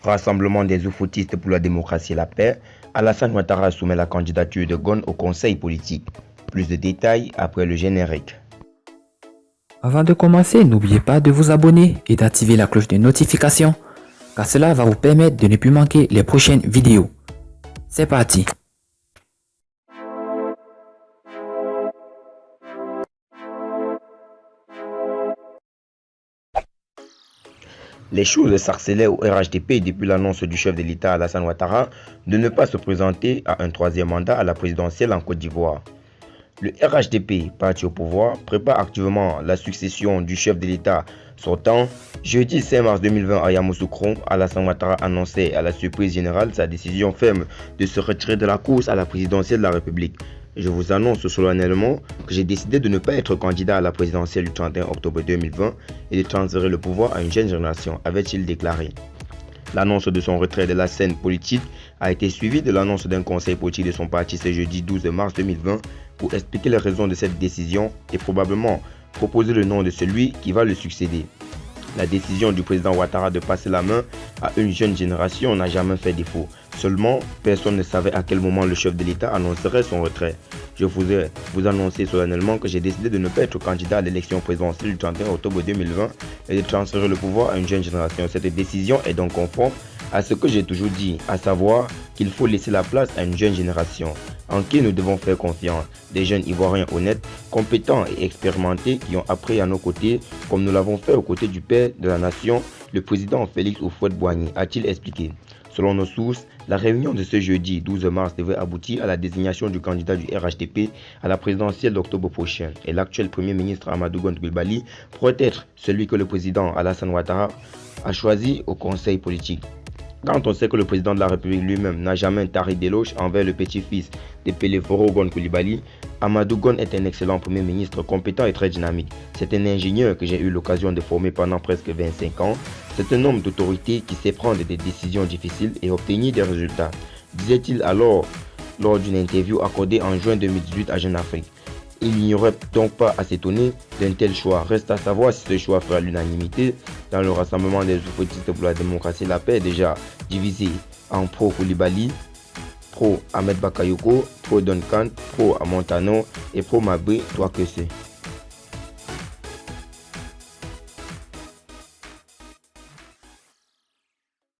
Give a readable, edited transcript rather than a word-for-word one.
Rassemblement des oufoutistes pour la démocratie et la paix, Alassane Ouattara soumet la candidature de Gon au conseil politique. Plus de détails après le générique. Avant de commencer, n'oubliez pas de vous abonner et d'activer la cloche de notification, car cela va vous permettre de ne plus manquer les prochaines vidéos. C'est parti! Les choses s'accélèrent au RHDP depuis l'annonce du chef de l'État Alassane Ouattara de ne pas se présenter à un troisième mandat à la présidentielle en Côte d'Ivoire. Le RHDP, parti au pouvoir, prépare activement la succession du chef de l'État sortant. Jeudi 5 mars 2020 à Yamoussoukro, Alassane Ouattara annonçait à la surprise générale sa décision ferme de se retirer de la course à la présidentielle de la République. Je vous annonce solennellement que j'ai décidé de ne pas être candidat à la présidentielle du 31 octobre 2020 et de transférer le pouvoir à une jeune génération, avait-il déclaré. L'annonce de son retrait de la scène politique a été suivie de l'annonce d'un conseil politique de son parti ce jeudi 12 mars 2020 pour expliquer les raisons de cette décision et probablement proposer le nom de celui qui va le succéder. La décision du président Ouattara de passer la main à une jeune génération n'a jamais fait défaut. Seulement, personne ne savait à quel moment le chef de l'État annoncerait son retrait. Je voudrais vous annoncer solennellement que j'ai décidé de ne pas être candidat à l'élection présidentielle du 31 octobre 2020 et de transférer le pouvoir à une jeune génération. Cette décision est donc conforme à ce que j'ai toujours dit, à savoir qu'il faut laisser la place à une jeune génération, en qui nous devons faire confiance. Des jeunes Ivoiriens honnêtes, compétents et expérimentés qui ont appris à nos côtés, comme nous l'avons fait aux côtés du père de la nation, le président Félix Houphouët-Boigny, a-t-il expliqué. Selon nos sources, la réunion de ce jeudi 12 mars devrait aboutir à la désignation du candidat du RHDP à la présidentielle d'octobre prochain. Et l'actuel Premier ministre Amadou Gon Coulibaly pourrait être celui que le président Alassane Ouattara a choisi au conseil politique. Quand on sait que le président de la République lui-même n'a jamais taré d'éloge envers le petit-fils de Pélé Foro Gon Coulibaly, Amadou Gon est un excellent Premier ministre compétent et très dynamique. C'est un ingénieur que j'ai eu l'occasion de former pendant presque 25 ans. C'est un homme d'autorité qui sait prendre des décisions difficiles et obtenir des résultats, disait-il alors lors d'une interview accordée en juin 2018 à Jeune Afrique. Il n'y aurait donc pas à s'étonner d'un tel choix. Reste à savoir si ce choix fera l'unanimité dans le rassemblement des oufoutistes pour la démocratie et la paix, déjà divisé en pro-Coulibaly, pro-Ahmed Bakayoko, pro-Duncan, pro-Amontano et pro-Mabri Touakese.